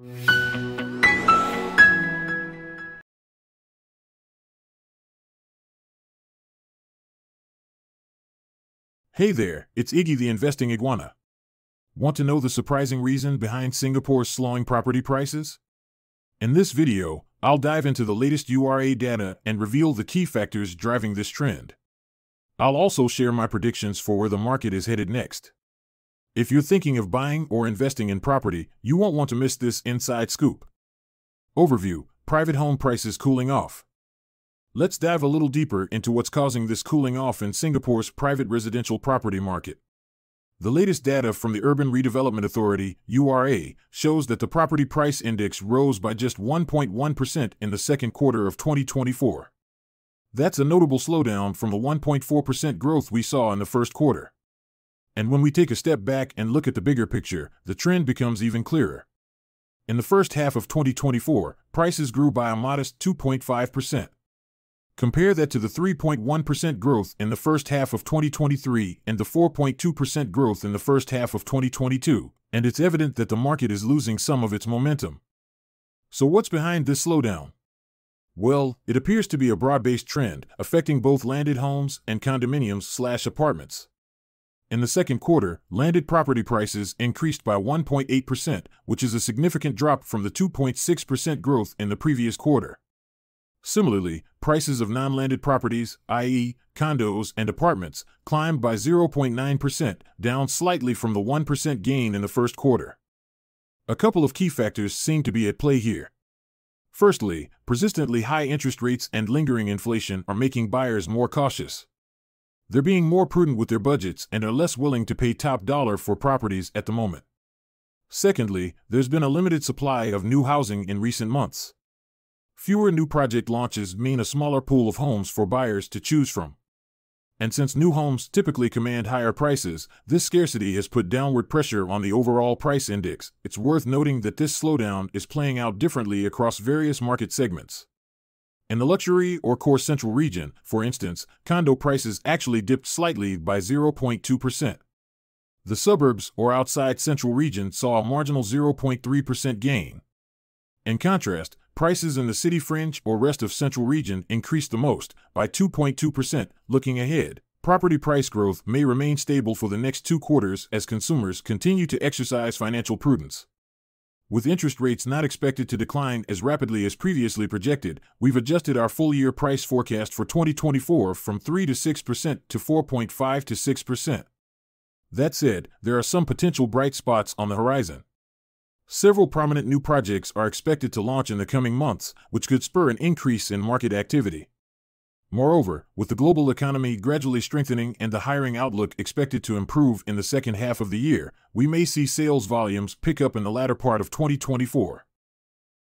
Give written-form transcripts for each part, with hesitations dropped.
Hey there, it's Iggy the Investing Iguana. Want to know the surprising reason behind Singapore's slowing property prices? In this video, I'll dive into the latest URA data and reveal the key factors driving this trend. I'll also share my predictions for where the market is headed next. If you're thinking of buying or investing in property, you won't want to miss this inside scoop. Overview: private home prices cooling off. Let's dive a little deeper into what's causing this cooling off in Singapore's private residential property market. The latest data from the Urban Redevelopment Authority, URA, shows that the property price index rose by just 1.1% in the second quarter of 2024. That's a notable slowdown from the 1.4% growth we saw in the first quarter. And when we take a step back and look at the bigger picture, the trend becomes even clearer. In the first half of 2024, prices grew by a modest 2.5%. Compare that to the 3.1% growth in the first half of 2023 and the 4.2% growth in the first half of 2022, and it's evident that the market is losing some of its momentum. So what's behind this slowdown? Well, it appears to be a broad-based trend affecting both landed homes and condominiums/apartments. In the second quarter, landed property prices increased by 1.8%, which is a significant drop from the 2.6% growth in the previous quarter. Similarly, prices of non-landed properties, i.e., condos and apartments, climbed by 0.9%, down slightly from the 1% gain in the first quarter. A couple of key factors seem to be at play here. Firstly, persistently high interest rates and lingering inflation are making buyers more cautious. They're being more prudent with their budgets and are less willing to pay top dollar for properties at the moment. Secondly, there's been a limited supply of new housing in recent months. Fewer new project launches mean a smaller pool of homes for buyers to choose from. And since new homes typically command higher prices, this scarcity has put downward pressure on the overall price index. It's worth noting that this slowdown is playing out differently across various market segments. In the luxury or core central region, for instance, condo prices actually dipped slightly by 0.2%. The suburbs or outside central region saw a marginal 0.3% gain. In contrast, prices in the city fringe or rest of central region increased the most, by 2.2%. Looking ahead, property price growth may remain stable for the next 2 quarters as consumers continue to exercise financial prudence. With interest rates not expected to decline as rapidly as previously projected, we've adjusted our full-year price forecast for 2024 from 3 to 6% to 4.5 to 6%. That said, there are some potential bright spots on the horizon. Several prominent new projects are expected to launch in the coming months, which could spur an increase in market activity. Moreover, with the global economy gradually strengthening and the hiring outlook expected to improve in the second half of the year, we may see sales volumes pick up in the latter part of 2024.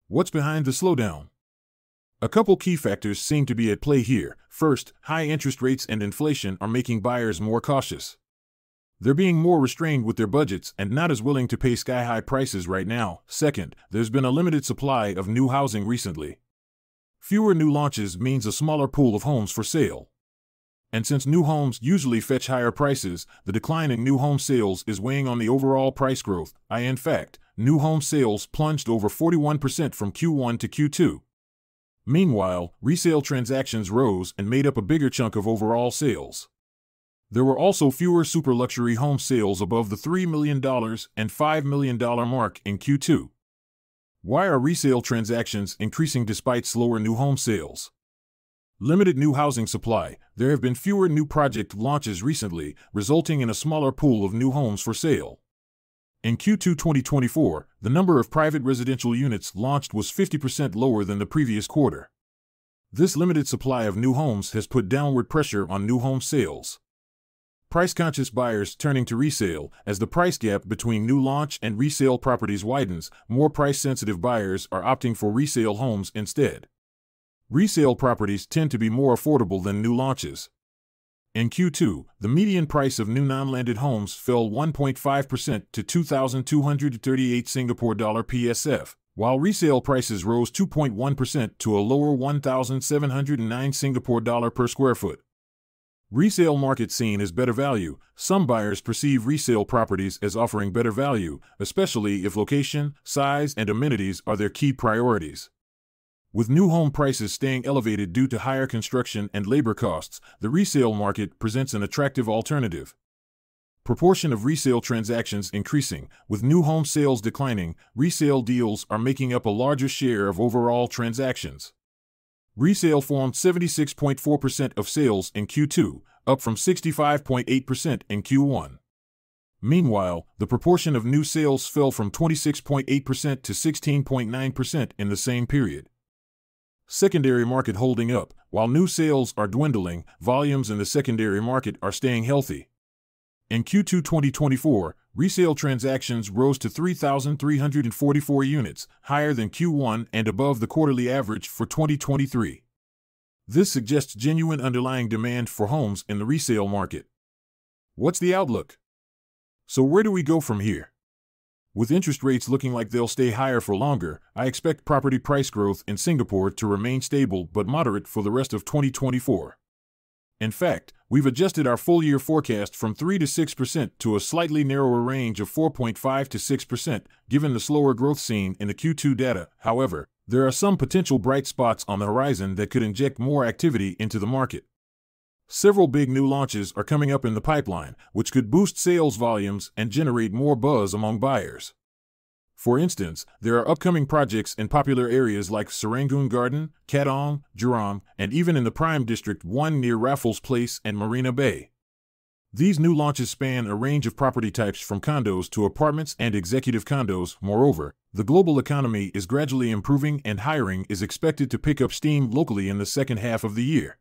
What's behind the slowdown? A couple key factors seem to be at play here. First, high interest rates and inflation are making buyers more cautious. They're being more restrained with their budgets and not as willing to pay sky-high prices right now. Second, there's been a limited supply of new housing recently. Fewer new launches means a smaller pool of homes for sale. And since new homes usually fetch higher prices, the decline in new home sales is weighing on the overall price growth. In fact, new home sales plunged over 41% from Q1 to Q2. Meanwhile, resale transactions rose and made up a bigger chunk of overall sales. There were also fewer super luxury home sales above the $3 million and $5 million mark in Q2. Why are resale transactions increasing despite slower new home sales? Limited new housing supply. There have been fewer new project launches recently, resulting in a smaller pool of new homes for sale. In Q2 2024, the number of private residential units launched was 50% lower than the previous quarter. This limited supply of new homes has put downward pressure on new home sales. Price-conscious buyers turning to resale. As the price gap between new launch and resale properties widens, more price-sensitive buyers are opting for resale homes instead. Resale properties tend to be more affordable than new launches. In Q2, the median price of new non-landed homes fell 1.5% to 2,238 Singapore dollar PSF, while resale prices rose 2.1% to a lower 1,709 Singapore dollar per square foot. Resale market seen as better value. Some buyers perceive resale properties as offering better value, especially if location, size, and amenities are their key priorities. With new home prices staying elevated due to higher construction and labor costs, the resale market presents an attractive alternative. Proportion of resale transactions increasing. With new home sales declining, resale deals are making up a larger share of overall transactions. Resale formed 76.4% of sales in Q2, up from 65.8% in Q1. Meanwhile, the proportion of new sales fell from 26.8% to 16.9% in the same period. Secondary market holding up. While new sales are dwindling, volumes in the secondary market are staying healthy. In Q2 2024, resale transactions rose to 3,344 units, higher than Q1 and above the quarterly average for 2023. This suggests genuine underlying demand for homes in the resale market. What's the outlook? So where do we go from here? With interest rates looking like they'll stay higher for longer, I expect property price growth in Singapore to remain stable but moderate for the rest of 2024. In fact, we've adjusted our full-year forecast from 3 to 6% to a slightly narrower range of 4.5 to 6%, given the slower growth seen in the Q2 data. However, there are some potential bright spots on the horizon that could inject more activity into the market. Several big new launches are coming up in the pipeline, which could boost sales volumes and generate more buzz among buyers. For instance, there are upcoming projects in popular areas like Serangoon Garden, Katong, Jurong, and even in the Prime District 1 near Raffles Place and Marina Bay. These new launches span a range of property types from condos to apartments and executive condos. Moreover, the global economy is gradually improving and hiring is expected to pick up steam locally in the second half of the year.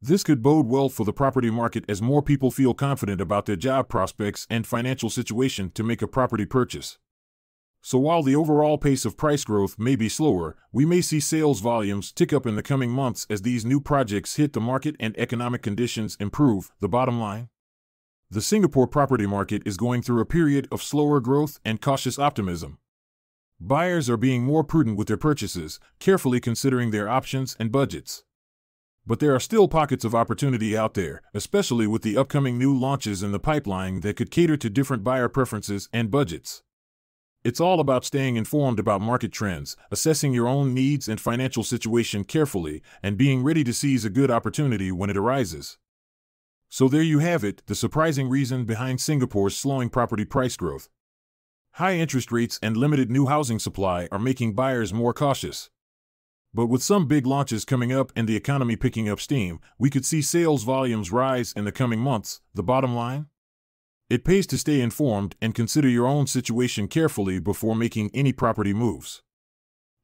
This could bode well for the property market as more people feel confident about their job prospects and financial situation to make a property purchase. So while the overall pace of price growth may be slower, we may see sales volumes tick up in the coming months as these new projects hit the market and economic conditions improve. The bottom line? The Singapore property market is going through a period of slower growth and cautious optimism. Buyers are being more prudent with their purchases, carefully considering their options and budgets. But there are still pockets of opportunity out there, especially with the upcoming new launches in the pipeline that could cater to different buyer preferences and budgets. It's all about staying informed about market trends, assessing your own needs and financial situation carefully, and being ready to seize a good opportunity when it arises. So there you have it, the surprising reason behind Singapore's slowing property price growth. High interest rates and limited new housing supply are making buyers more cautious. But with some big launches coming up and the economy picking up steam, we could see sales volumes rise in the coming months. The bottom line? It pays to stay informed and consider your own situation carefully before making any property moves.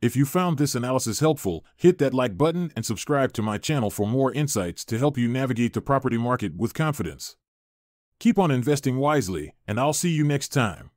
If you found this analysis helpful, hit that like button and subscribe to my channel for more insights to help you navigate the property market with confidence. Keep on investing wisely, and I'll see you next time.